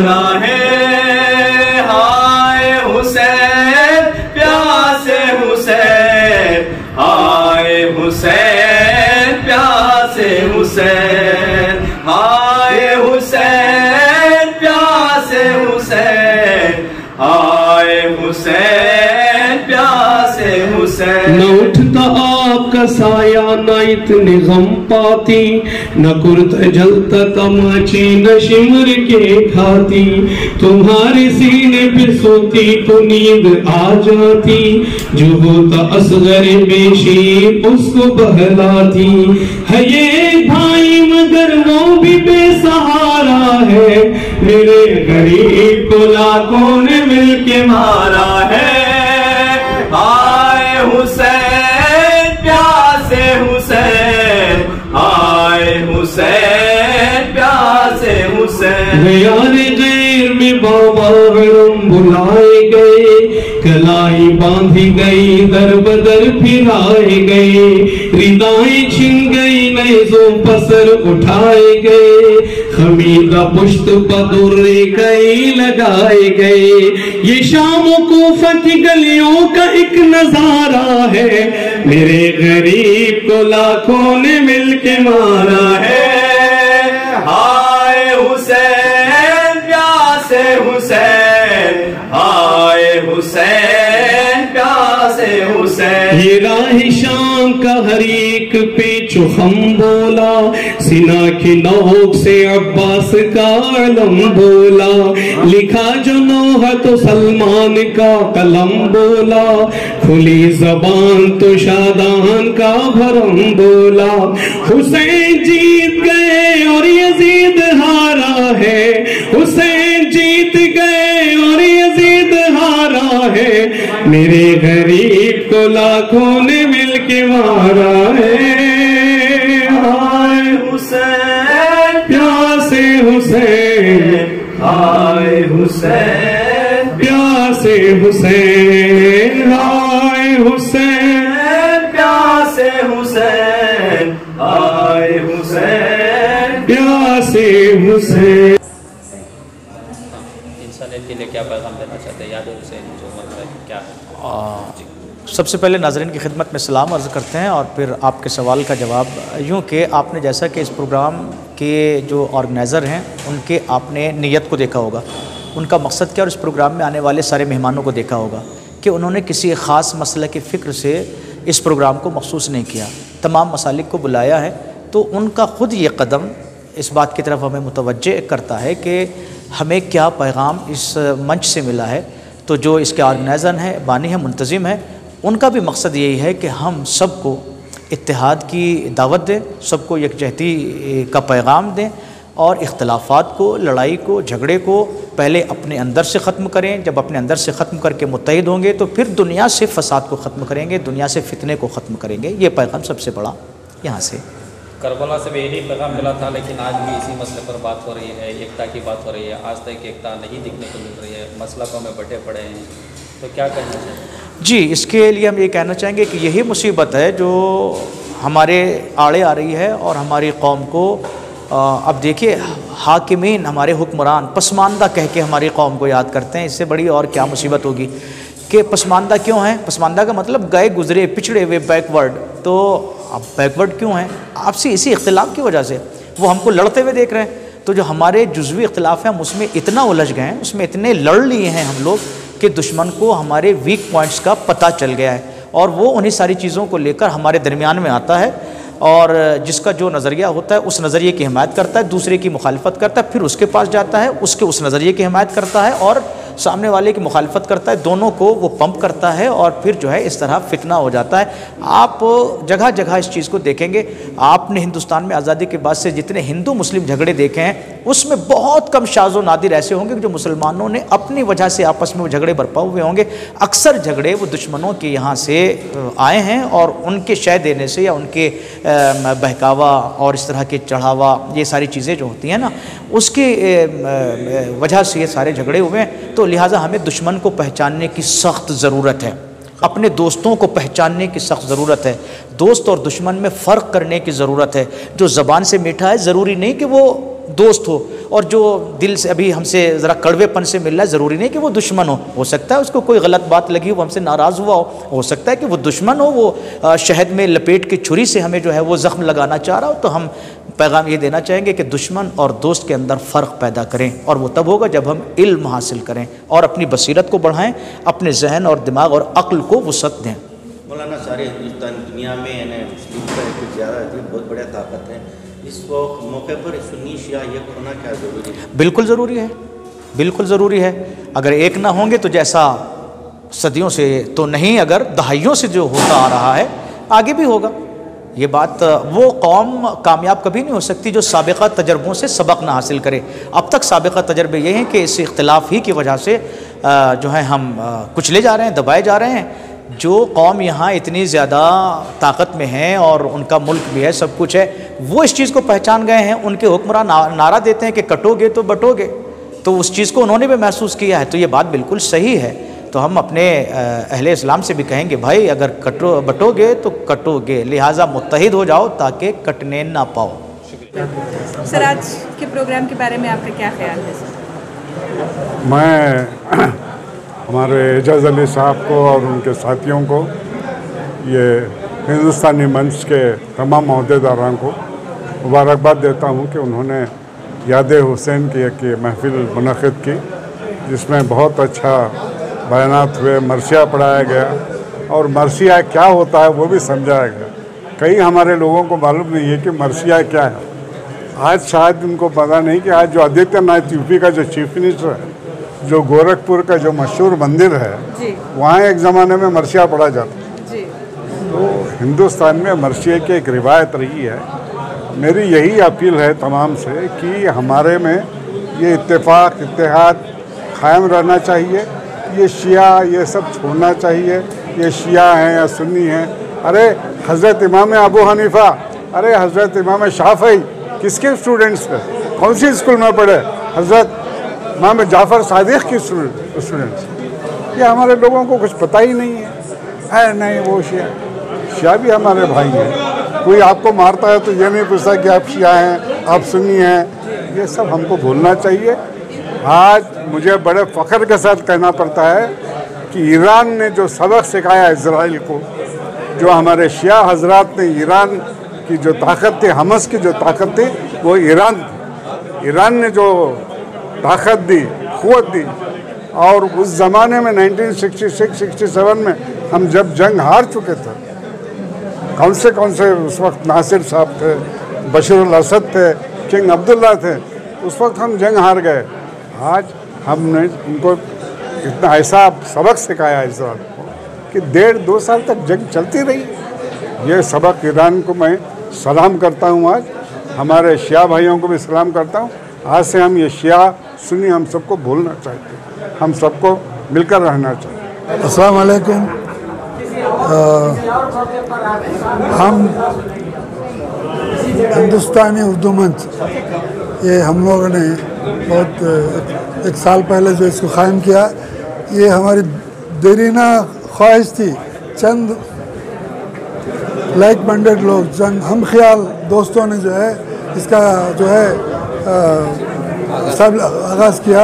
मारा है। हाय हुसैन प्यासे हुसैन, हाय हुसैन प्यासे हुसैन, हाय हुसैन प्यासे हुसैन, हाय हुसैन प्यासे हुसैन। न उठता आपका साया न इतने गम पाती, न कुर्त जलता तमाची न शिमर के खाती, तुम्हारे सीने पे सोती तो नींद आ जाती, जो होता असगर बेशीर उसको बहलाती। है ये भाई मगर वो भी बेसहारा है, मेरे गरीब को लाखों ने मिलके मारा है। हाय हुसैन प्यासे हुसैन, हाय हुसैन प्यासे हुसैन। यारे गैर में बाबा गरम बुलाए गए, कलाई बांधी गई दर बदर फिराए गए, रिदाएं छिन गई नेज़ों पसर उठाए गए, खमीदा पुष्ट पदुर्रे कई लगाए गए। ये शाम कूफा की गलियों का एक नजारा है, मेरे गरीब को लाखों ने मिलके मारा है। हाय हुसैन प्यासे हुसैन, हाय हुसैन प्यासे हुसैन। ये राह शाम का हर एक पेचो हम बोला, सिना की नोक से अब्बास का अलम बोला, लिखा जो नोहा तो सलमान का कलम बोला, खुली जबान तो शादान का भरम बोला। हुसैन जीत गए और यजीद हारा है, हुसैन जीत गए और यजीद हारा है, मेरे गरीब को लाखों ने मिलके मारा है। हाय हुसैन प्यासे हुसैन, हाय हुसैन प्यासे हुसैन, हाय हुसैन प्यासे हुसैन, हाय हुसैन प्यासे हुसैन। इंसानियत के लिए क्या पैगाम देना चाहते हैं याद हुसैन जो मतलब क्या है? सबसे पहले नाज़रीन की खिदमत में सलाम अर्ज़ करते हैं और फिर आपके सवाल का जवाब यूँ कि आपने जैसा कि इस प्रोग्राम के जो ऑर्गेनाइज़र हैं उनके आपने नीयत को देखा होगा, उनका मकसद क्या, और इस प्रोग्राम में आने वाले सारे मेहमानों को देखा होगा कि उन्होंने किसी ख़ास मसले की फ़िक्र से इस प्रोग्राम को मखसूस नहीं किया, तमाम मसालिक को बुलाया है। तो उनका ख़ुद ये कदम इस बात की तरफ हमें मुतवज्जे करता है कि हमें क्या पैगाम इस मंच से मिला है। तो जो इसके ऑर्गेनाइज़र हैं, बानी हैं, मुंतज़िम हैं, उनका भी मकसद यही है कि हम सबको इत्तेहाद की दावत दें, सबको यकजहती का पैगाम दें और इख्तलाफात को, लड़ाई को, झगड़े को पहले अपने अंदर से ख़त्म करें। जब अपने अंदर से ख़त्म करके मुत्तहिद होंगे तो फिर दुनिया से फ़साद को ख़त्म करेंगे, दुनिया से फितने को ख़त्म करेंगे। ये पैगाम सबसे बड़ा यहाँ से। करबला से भी यही पैगाम मिला था, लेकिन आज भी इसी मसले पर बात हो रही है, एकता की बात हो रही है। आज तक एकता नहीं दिखने को मिल रही है, मसलकों में बटे पड़े हैं, तो क्या कहना चाहिए? जी, इसके लिए हम ये कहना चाहेंगे कि यही मुसीबत है जो हमारे आड़े आ रही है और हमारी कौम को अब देखिए हाकिमीन, हमारे हुक्मरान पसमानदा कह के हमारी कौम को याद करते हैं। इससे बड़ी और क्या मुसीबत होगी कि पसमानदा क्यों है? पसमानदा का मतलब गए गुजरे, पिछड़े हुए, बैकवर्ड। तो अब बैकवर्ड क्यों हैं? आपसी इसी इख्तिलाफ की वजह से वो हमको लड़ते हुए देख रहे हैं। तो जो हमारे जुज़वी इख्तिलाफ हैं हम उसमें इतना उलझ गए हैं, उसमें इतने लड़ लिए हैं हम लोग कि दुश्मन को हमारे वीक पॉइंट्स का पता चल गया है और वो उन्हीं सारी चीज़ों को लेकर हमारे दरमियान में आता है और जिसका जो नज़रिया होता है उस नज़रिए की हिमायत करता है, दूसरे की मुखालफत करता है, फिर उसके पास जाता है, उसके उस नज़रिए की हिमायत करता है और सामने वाले की मुखालफत करता है। दोनों को वो पंप करता है और फिर जो है इस तरह फितना हो जाता है। आप जगह जगह इस चीज़ को देखेंगे। आपने हिंदुस्तान में आज़ादी के बाद से जितने हिंदू मुस्लिम झगड़े देखे हैं उसमें बहुत कम शाज़ो नादिर ऐसे होंगे जो मुसलमानों ने अपनी वजह से आपस में वो झगड़े बरपा हुए होंगे। अक्सर झगड़े वो दुश्मनों के यहाँ से आए हैं और उनके शय देने से या उनके बहकावा और इस तरह के चढ़ावा, ये सारी चीज़ें जो होती हैं ना, उसकी वजह से ये सारे झगड़े हुए हैं। तो लिहाजा हमें दुश्मन को पहचानने की सख्त ज़रूरत है, अपने दोस्तों को पहचानने की सख्त ज़रूरत है, दोस्त और दुश्मन में फ़र्क करने की ज़रूरत है। जो ज़बान से मीठा है ज़रूरी नहीं कि वो दोस्त और जो दिल से अभी हमसे ज़रा कड़वेपन से मिल रहा है, ज़रूरी नहीं कि वो दुश्मन हो सकता है उसको कोई गलत बात लगी वो हमसे नाराज़ हुआ हो सकता है कि वो दुश्मन हो, वो शहद में लपेट के छुरी से हमें जो है वो ज़ख्म लगाना चाह रहा हो। तो हम पैगाम ये देना चाहेंगे कि दुश्मन और दोस्त के अंदर फ़र्क पैदा करें, और वो तब होगा जब हम इल्म हासिल करें और अपनी बसीरत को बढ़ाएं, अपने जहन और दिमाग और अक्ल को वुसअत दें। मौलाना, सारे हिंदुस्तान दुनिया में मुस्लिम का कुछ ज़्यादा बहुत बड़ा ताकत है, इस मौके पर सुन्नी शिया ये होना क्या ज़रूरी है? बिल्कुल ज़रूरी है, बिल्कुल ज़रूरी है। अगर एक ना होंगे तो जैसा सदियों से तो नहीं, अगर दहाइयों से जो होता आ रहा है आगे भी होगा। ये बात, वो कौम कामयाब कभी नहीं हो सकती जो साबिक़ा तजर्बों से सबक ना हासिल करे। अब तक साबिक़ा तजर्बे ये हैं कि इस इख्तिलाफ ही की वजह से जो है हम कुचले जा रहे हैं, दबाए जा रहे हैं। जो कौम यहाँ इतनी ज़्यादा ताकत में है और उनका मुल्क भी है, सब कुछ है, वो इस चीज़ को पहचान गए हैं। उनके हुक्मरान नारा देते हैं कि कटोगे तो बटोगे, तो उस चीज़ को उन्होंने भी महसूस किया है। तो ये बात बिल्कुल सही है। तो हम अपने अहले इस्लाम से भी कहेंगे, भाई अगर बटोगे तो कटोगे, लिहाजा मुत्तहिद हो जाओ ताकि कटने ना पाओ। सर, आज के प्रोग्राम के बारे में आपका क्या ख्याल है? सर, मैं हमारे एजाज़ अली साहब को और उनके साथियों को, ये हिंदुस्तानी मंच के तमाम अहदेदारों को मुबारकबाद देता हूँ कि उन्होंने याद हुसैन की एक महफिल मुनक़िद की, जिसमें बहुत अच्छा बयानात हुए, मरसिया पढ़ाया गया और मरसिया क्या होता है वो भी समझाया गया। कई हमारे लोगों को मालूम नहीं है कि मरसिया क्या है। आज शायद उनको पता नहीं कि आज जो आदित्यनाथ यूपी का जो चीफ मिनिस्टर है, जो गोरखपुर का जो मशहूर मंदिर है, वहाँ एक ज़माने में मरसिया पढ़ा जाता है। तो हिंदुस्तान में मरसिया की एक रिवायत रही है। मेरी यही अपील है तमाम से कि हमारे में ये इत्तेफाक इत्तेहाद कायम रहना चाहिए। ये शिया ये सब छोड़ना चाहिए, ये शिया हैं या सुन्नी हैं। अरे हज़रत इमाम अबू हनीफा, अरे हज़रत इमाम शाफ़ई किसके स्टूडेंट्स थे? कौन सी स्कूल में पढ़े? हज़रत इमाम जाफ़र सादिक़ की स्टूडेंट्स। ये हमारे लोगों को कुछ पता ही नहीं है। नहीं, वो शिया भी हमारे भाई हैं। कोई आपको मारता है तो ये नहीं पूछता कि आप शिया हैं, आप सुन्नी हैं। ये सब हमको भूलना चाहिए। आज मुझे बड़े फ़ख्र के साथ कहना पड़ता है कि ईरान ने जो सबक सिखाया इजराइल को, जो हमारे शिया हजरात ने ईरान की जो ताकत थी, हमस की जो ताकत थी, वो ईरान ने जो ताकत दी, क़ुव्वत दी। और उस ज़माने में 1966-67 में हम जब जंग हार चुके थे, कौन से उस वक्त नासिर साहब थे, बशर अल असद थे, किंग अब्दुल्ला थे, उस वक्त हम जंग हार गए। आज हमने उनको इतना ऐसा सबक सिखाया इजराइल को कि 1.5-2 साल तक जंग चलती रही। ये सबक ईरान को मैं सलाम करता हूँ। आज हमारे शिया भाइयों को भी सलाम करता हूँ। आज से हम ये शिया सुन्नी हम सबको भूलना चाहिए, हम सबको मिलकर रहना चाहिए। अस्सलाम वालेकुम। हम हिंदुस्तानी उर्दू मंच, ये हम लोगों ने बहुत एक साल पहले जो इसको क़ायम किया, ये हमारी देरीना ख्वाहिश थी। चंद लाइक माइंडेड लोग, चंद हम ख्याल दोस्तों ने जो है इसका जो है सब आगाज़ किया।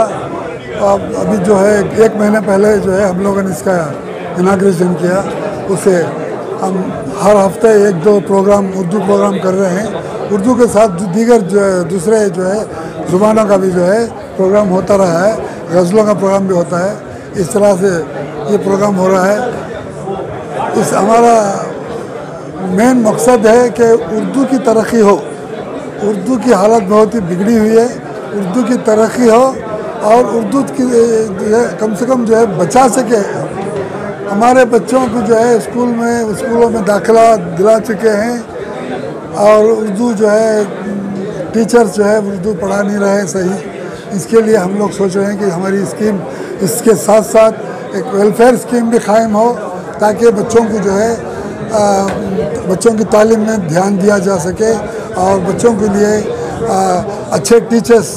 अब अभी जो है 1 महीने पहले जो है हम लोगों ने इसका इनाग्रेशन किया। उसे हम हर हफ्ते 1-2 प्रोग्राम उर्दू प्रोग्राम कर रहे हैं। उर्दू के साथ दीगर जो है दूसरे जो है ज़ुबानों का भी जो है प्रोग्राम होता रहा है, गज़लों का प्रोग्राम भी होता है। इस तरह से ये प्रोग्राम हो रहा है। इस हमारा मेन मकसद है कि उर्दू की तरक्की हो। उर्दू की हालत बहुत ही बिगड़ी हुई है, उर्दू की तरक्की हो और उर्दू की जो है कम से कम जो है बचा सके। हमारे बच्चों को जो है स्कूलों में दाखिला दिला चुके हैं और उर्दू जो है टीचर्स जो है उर्दू पढ़ा नहीं रहे सही। इसके लिए हम लोग सोच रहे हैं कि हमारी स्कीम इसके साथ साथ एक वेलफेयर स्कीम भी कायम हो, ताकि बच्चों को जो है बच्चों की तालीम में ध्यान दिया जा सके और बच्चों के लिए अच्छे टीचर्स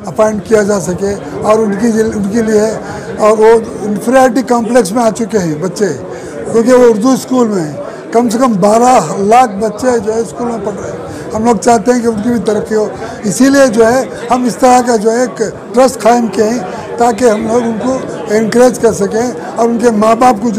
अपॉइंट किया जा सके। और उनके लिए और वो इंफीरियरिटी कॉम्प्लेक्स में आ चुके हैं बच्चे, क्योंकि वो उर्दू स्कूल में कम से कम 12 लाख बच्चे जो है स्कूल में पढ़ रहे हैं। हम लोग चाहते हैं कि उनकी भी तरक्की हो। इसीलिए जो है हम इस तरह का जो है एक ट्रस्ट कायम किए हैं ताकि हम लोग उनको इनक्रेज कर सकें और उनके माँ बाप को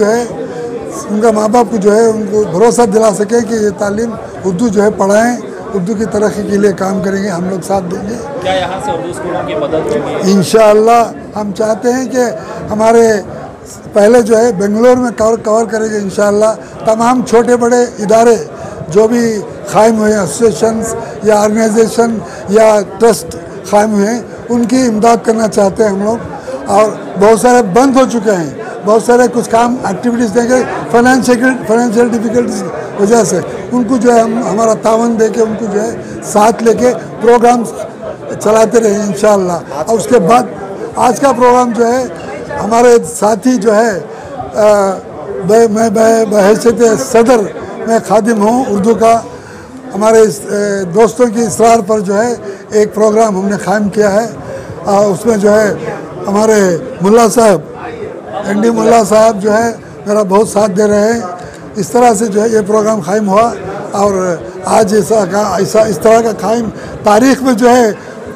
जो है उनको भरोसा दिला सकें कि ये तालीम उर्दू जो है पढ़ाएँ, उर्दू की तरक्की के लिए काम करेंगे, हम लोग साथ देंगे। क्या यहाँ से उर्दू स्कूलों की मदद होगी? इंशाअल्लाह हम चाहते हैं कि हमारे पहले जो है बेंगलोर में कवर करेंगे इंशाअल्लाह। तमाम छोटे बड़े इदारे जो भी कायम हुए, एसोसिएशंस या ऑर्गेनाइजेशन या ट्रस्ट कायम हुए, उनकी इमदाद करना चाहते हैं हम लोग। और बहुत सारे बंद हो चुके हैं, बहुत सारे कुछ काम एक्टिविटीज़ देंगे फाइनेंशियल डिफ़िकल्टीज वजह से, उनको जो है हम हमारा तावन दे के उनको जो है साथ लेके प्रोग्राम चलाते रहें इंशाअल्लाह। और उसके बाद आज का प्रोग्राम जो है हमारे साथी जो है मैं बहैसियत सदर मैं खादिम हूँ उर्दू का, हमारे दोस्तों की इसरार पर जो है एक प्रोग्राम हमने कायम किया है। उसमें जो है हमारे मुल्ला साहब एनडी मुल्ला साहब जो है मेरा बहुत साथ दे रहे हैं। इस तरह से जो है ये प्रोग्राम कायम हुआ और आज इस तरह का कायम तारीख़ में जो है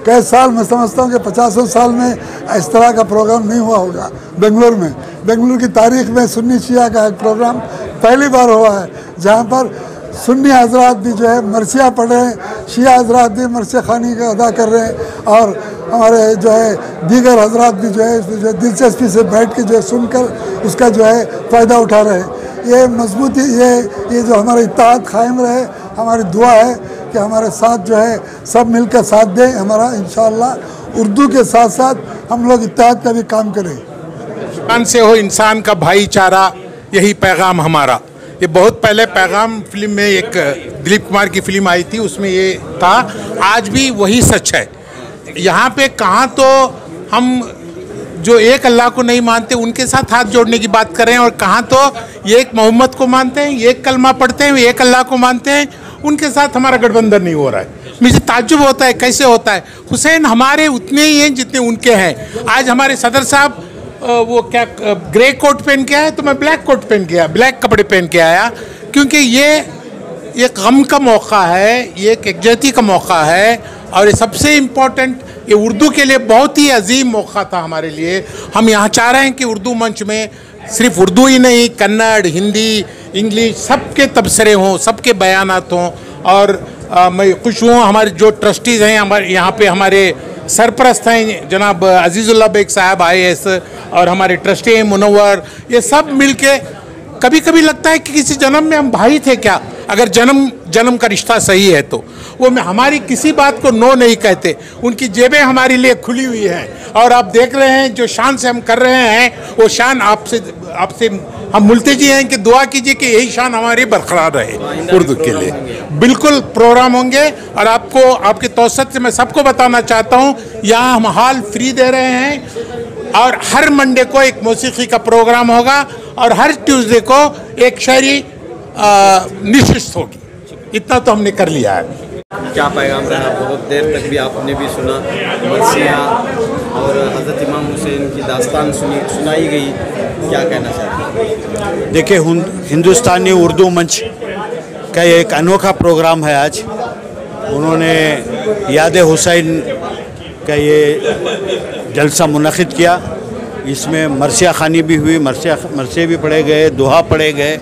कई साल मैं समझता हूँ कि 50 साल में इस तरह का प्रोग्राम नहीं हुआ होगा बेंगलुरु में। बेंगलुरु की तारीख़ में सुन्नी शिया का एक प्रोग्राम पहली बार हुआ है जहाँ पर सुन्नी हजरात भी जो है मरसिया पढ़ रहे हैं, शिया हजरात भी मरसिया खानी का अदा कर रहे हैं और हमारे जो है दीगर हजरात भी जो है दिलचस्पी से बैठ के जो है सुनकर उसका जो है फ़ायदा उठा रहे हैं। ये मजबूती ये जो हमारा इत्तेहाद कायम रहे, हमारी दुआ है कि हमारे साथ जो है सब मिलकर साथ दें हमारा, इंशाअल्लाह उर्दू के साथ साथ हम लोग इत्तेहाद का भी काम करें। इंसान से हो इंसान का भाईचारा, यही पैगाम हमारा। ये बहुत पहले पैगाम फिल्म में एक दिलीप कुमार की फिल्म आई थी, उसमें ये था, आज भी वही सच है। यहाँ पे कहाँ तो हम जो एक अल्लाह को नहीं मानते उनके साथ हाथ जोड़ने की बात कर रहे हैं और कहाँ तो ये एक मोहम्मद को मानते हैं, एक कलमा पढ़ते हैं, एक अल्लाह को मानते हैं, उनके साथ हमारा गठबंधन नहीं हो रहा है। मुझे ताज्जुब होता है कैसे होता है। हुसैन हमारे उतने ही हैं जितने उनके हैं। आज हमारे सदर साहब वो क्या ग्रे कोट पहन के आया तो मैं ब्लैक कोट पहन के आया, ब्लैक कपड़े पहन के आया, क्योंकि ये एक गम का मौका है, ये एक यकजहती का मौका है और ये सबसे इम्पोर्टेंट ये उर्दू के लिए बहुत ही अजीम मौका था हमारे लिए। हम यहाँ चाह रहे हैं कि उर्दू मंच में सिर्फ उर्दू ही नहीं, कन्नड़, हिंदी, इंग्लिश सबके तबसरे हों, सबके बयानात हों। और मैं खुश हूँ हमारे जो ट्रस्टीज़ हैं हमारे यहाँ पे, हमारे सरपरस्त हैं जनाब अजीज़ुल्लाह बेग साहब IAS और हमारे ट्रस्टी हैं मुनव्वर, ये सब मिलके कभी कभी लगता है कि किसी जन्म में हम भाई थे क्या। अगर जन्म का रिश्ता सही है तो वो हमारी किसी बात को नो नहीं कहते, उनकी जेबें हमारे लिए खुली हुई हैं। और आप देख रहे हैं जो शान से हम कर रहे हैं वो शान आपसे हम मुल्तजी हैं कि दुआ कीजिए कि यही शान हमारी बरकरार रहे उर्दू के लिए। बिल्कुल प्रोग्राम होंगे और आपको आपके तौसत से मैं सबको बताना चाहता हूँ, यहाँ हम हॉल फ्री दे रहे हैं और हर मंडे को एक मौसीकी का प्रोग्राम होगा और हर ट्यूसडे को एक शायरी निश्चित होगी। इतना तो हमने कर लिया है। क्या पैगाम रहा, बहुत देर तक भी आपने भी सुना, मरसिया और हज़रत इमाम हुसैन की दास्तान सुनाई गई, क्या कहना चाहते हैं? देखिए हिंदुस्तानी उर्दू मंच का एक अनोखा प्रोग्राम है आज। उन्होंने याद हुसैन का ये जलसा मुनक़िद किया, इसमें मरसिया खानी भी हुई, मरसिया भी पढ़े गए, दुआ पढ़े गए,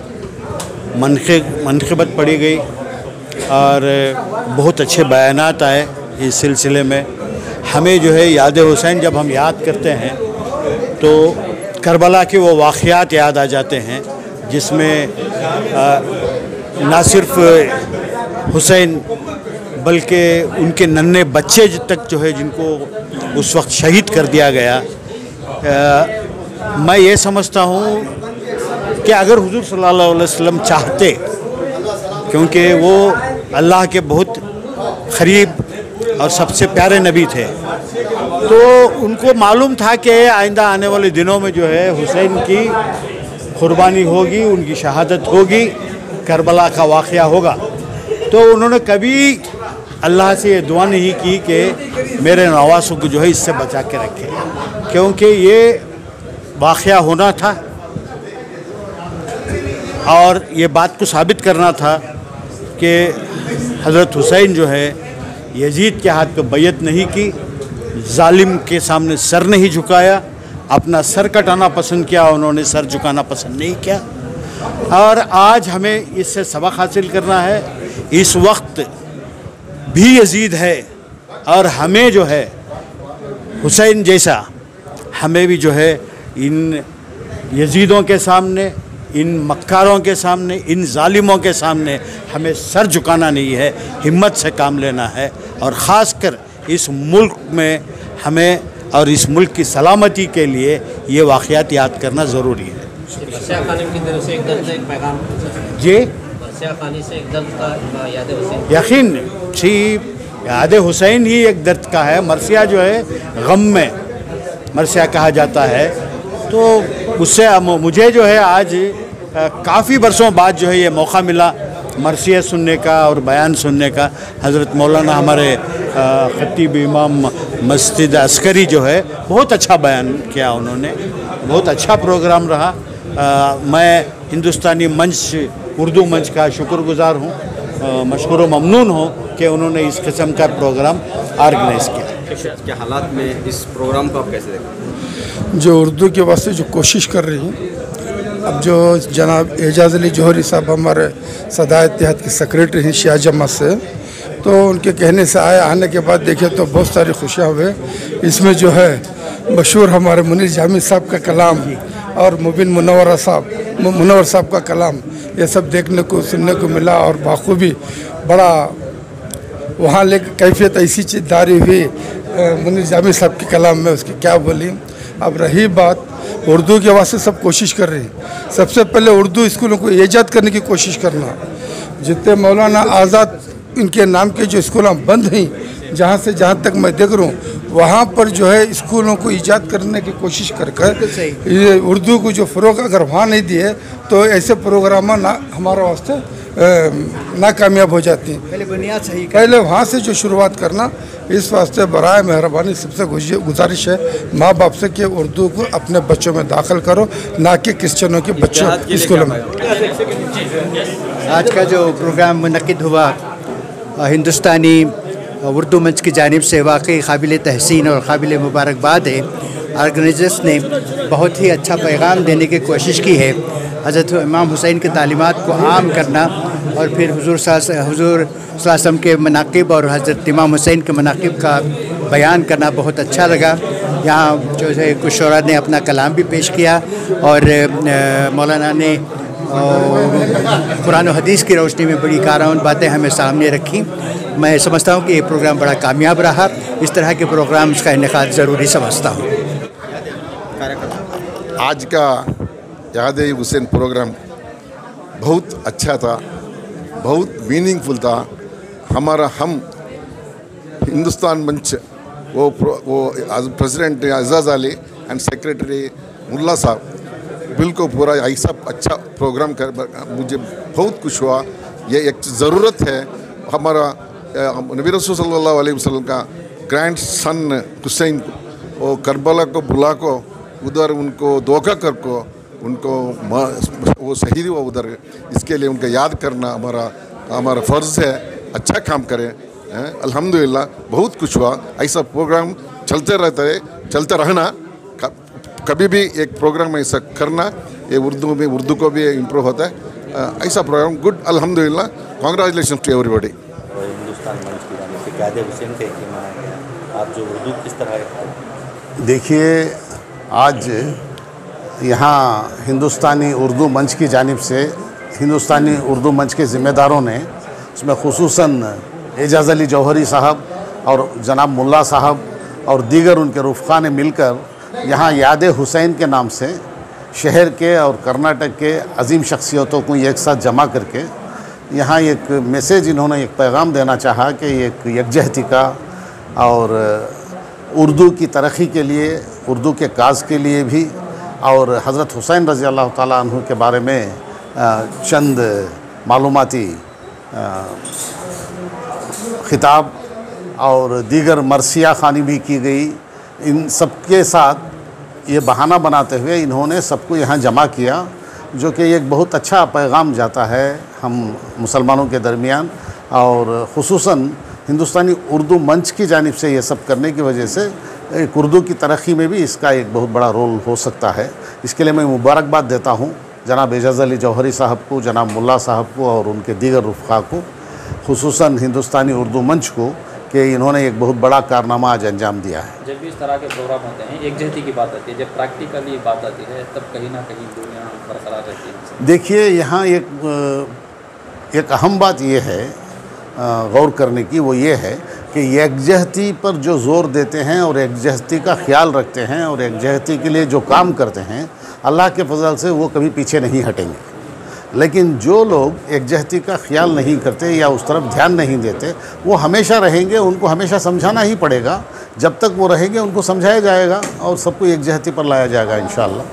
मनक़िबत पढ़ी गई और बहुत अच्छे बयानात आए इस सिलसिले में। हमें जो है याद हुसैन जब हम याद करते हैं तो करबला के वो वाक़यात याद आ जाते हैं जिसमें ना सिर्फ हुसैन बल्कि उनके नन्हे बच्चे तक जो है जिनको उस वक्त शहीद कर दिया गया। मैं ये समझता हूँ कि अगर हुजूर सल्लल्लाहु अलैहि वसल्लम चाहते, क्योंकि वो अल्लाह के बहुत करीब और सबसे प्यारे नबी थे, तो उनको मालूम था कि आइंदा आने वाले दिनों में जो है हुसैन की कुर्बानी होगी, उनकी शहादत होगी, करबला का वाक़या होगा। तो उन्होंने कभी अल्लाह से ये दुआ नहीं की कि मेरे नवासों को जो है इससे बचा के रखे, क्योंकि ये वाक़या होना था। और ये बात को साबित करना था कि हज़रत हुसैन जो है यजीद के हाथ पे बैयत नहीं की, जालिम के सामने सर नहीं झुकाया, अपना सर कटाना पसंद किया, उन्होंने सर झुकाना पसंद नहीं किया। और आज हमें इससे सबक हासिल करना है। इस वक्त भी यजीद है और हमें जो है हुसैन जैसा, हमें भी जो है इन यजीदों के सामने, इन मक्कारों के सामने, इन जालिमों के सामने हमें सर झुकाना नहीं है, हिम्मत से काम लेना है। और ख़ासकर इस मुल्क में हमें और इस मुल्क की सलामती के लिए ये वाक़यात याद करना ज़रूरी है। जी यकीन थी, याद हुसैन ही एक दर्द का है। मरसिया जो है गम में मरसिया कहा जाता है। तो उससे मुझे जो है आज काफ़ी बरसों बाद जो है ये मौका मिला मरसिया सुनने का और बयान सुनने का। हज़रत मौलाना हमारे ख़तीब इमाम मस्जिद अस्करी जो है बहुत अच्छा बयान किया उन्होंने, बहुत अच्छा प्रोग्राम रहा। मैं हिंदुस्तानी मंच, उर्दू मंच का शुक्रगुज़ार हूँ, मशकूर व ममनून हूँ कि उन्होंने इस किस्म का प्रोग्राम ऑर्गेनाइज़ किया। के हालात में इस प्रोग्राम को आप कैसे देखते? जो उर्दू के वास्ते जो कोशिश कर रही हैं, अब जो जनाब एजाज़ अली जौहरी साहब हमारे सदा इत्तेहाद के सेक्रेटरी हैं शिया जमात से, तो उनके कहने से आने के बाद देखे तो बहुत सारी खुशियाँ हुए। इसमें जो है मशहूर हमारे मुनीर जामी साहब का कलाम और मुबिन मुनव्वर साहब का कलाम, ये सब देखने को सुनने को मिला। और बाखूबी बड़ा वहाँ ले कैफियत ऐसी चीज़ जारी हुई मुनीर जामी साहब के कलाम में, उसकी क्या बोली। अब रही बात उर्दू के वास्ते सब कोशिश कर रही हैं। सबसे पहले उर्दू स्कूलों को ईजाद करने की कोशिश करना। जितने मौलाना आज़ाद इनके नाम के जो स्कूल बंद हैं, जहाँ तक मैं देख रहा हूँ वहाँ पर जो है स्कूलों को ईजाद करने की कोशिश कर ये उर्दू को जो फ़रोग अगर वहाँ नहीं दिए तो ऐसे प्रोग्राम हमारे वास्ते नाकामयाब हो जाती हैं। पहले बुनियाद सही पहले वहाँ से जो शुरुआत करना, इस वास्ते बराए मेहरबानी सबसे गुजारिश है माँ बाप से कि उर्दू को अपने बच्चों में दाखिल करो, ना कि क्रिश्चियनों के बच्चों स्कूलों में। आज का जो प्रोग्राम मुनक्किद हुआ हिंदुस्तानी उर्दू मंच की जानिब से वाकई काबिल तहसीन और काबिल मुबारकबाद है। ऑर्गेनाइजर्स ने बहुत ही अच्छा पैगाम देने की कोशिश की है। हज़रत इमाम हुसैन की तालीमात को आम करना और फिर हुजूर सल्लल्लाहु के मनाक़िब और हज़रत इमाम हुसैन के मनाक़िब का बयान करना बहुत अच्छा लगा। यहाँ जो है कुछ शोरा ने अपना कलाम भी पेश किया और मौलाना ने कुरान और हदीस की रोशनी में बड़ी कारआमद बातें हमें सामने रखी। मैं समझता हूँ कि ये प्रोग्राम बड़ा कामयाब रहा। इस तरह के प्रोग्राम्स का इनेकाद ज़रूरी समझता हूँ। आज का याद हुसैन प्रोग्राम बहुत अच्छा था, बहुत मीनिंगफुल था। हम हिंदुस्तान मंच वो president Ejaz Ali and secretary Mulla sahab बिल्कुल पूरा ऐसा अच्छा प्रोग्राम कर मुझे बहुत खुश हुआ। ये एक ज़रूरत है। हमारा नबी रसूल सल्लल्लाहु अलैहि वसल्लम का ग्रैंड सन हुसैन वो करबला को बुला को उधर उनको धोखा कर को उनको वो शहीद हुआ उधर, इसके लिए उनका याद करना हमारा फ़र्ज़ है। अच्छा काम करें। अल्हम्दुलिल्लाह बहुत कुछ हुआ। ऐसा प्रोग्राम चलते रहता है, चलते रहना। कभी भी एक प्रोग्राम ऐसा करना, ये उर्दू को भी इम्प्रूव होता है। ऐसा प्रोग्राम गुड, अल्हम्दुलिल्लाह। Congratulation to everybody. Hindustan Manch की जानिब से याद हुसैन का एक मनाया गया, आप जो उर्दू किस तरह? देखिए, आज यहाँ हिंदुस्तानी उर्दू मंच की जानिब से हिंदुस्तानी उर्दू मंच के ज़िम्मेदारों ने, उसमें खुसूसन एजाज़ अली जौहरी साहब और जनाब मुल्ला साहब और दीगर उनके रुफ़क़ा ने मिलकर यहाँ याद हुसैन के नाम से शहर के और कर्नाटक के अजीम शख्सियतों को एक साथ जमा करके यहाँ एक मैसेज, इन्होंने एक पैगाम देना चाहा कि एक यकजहती का और उर्दू की तरक्की के लिए, उर्दू के काज के लिए भी, और हज़रत हुसैन रज़ी अल्लाह ताला अन्हु के बारे में चंद मालूमाती खिताब और दीगर मरसिया ख़ानी भी की गई। इन सब के साथ ये बहाना बनाते हुए इन्होंने सबको यहाँ जमा किया। जो कि एक बहुत अच्छा पैगाम जाता है हम मुसलमानों के दरमियान, और ख़ुसूसन हिंदुस्तानी उर्दू मंच की जानिब से ये सब करने की वजह से एक उर्दू की तरक्की में भी इसका एक बहुत बड़ा रोल हो सकता है। इसके लिए मैं मुबारकबाद देता हूँ जनाब एजाज़ अली जौहरी साहब को, जनाब मुल्ला साहब को और उनके दीगर रुफ़क़ा को, ख़ुसूसन हिंदुस्तानी उर्दू मंच को, कि इन्होंने एक बहुत बड़ा कारनामा आज अंजाम दिया है। जब भी इस तरह के प्रोग्राम होते हैं एकजहती की बात आती है, जब प्रैक्टिकली बात आती है तब कहीं ना कहीं दुनिया बरकरार रहती है। देखिए यहाँ एक अहम बात ये है गौर करने की, वो ये है कि एकजहती पर जो ज़ोर देते हैं और एकजहती का ख्याल रखते हैं और एकजहती के लिए जो काम करते हैं, अल्लाह के फजल से वो कभी पीछे नहीं हटेंगे। लेकिन जो लोग एकजहती का ख्याल नहीं करते या उस तरफ ध्यान नहीं देते, वो हमेशा रहेंगे, उनको हमेशा समझाना ही पड़ेगा। जब तक वो रहेंगे उनको समझाया जाएगा और सबको एकजहती पर लाया जाएगा इंशाअल्लाह।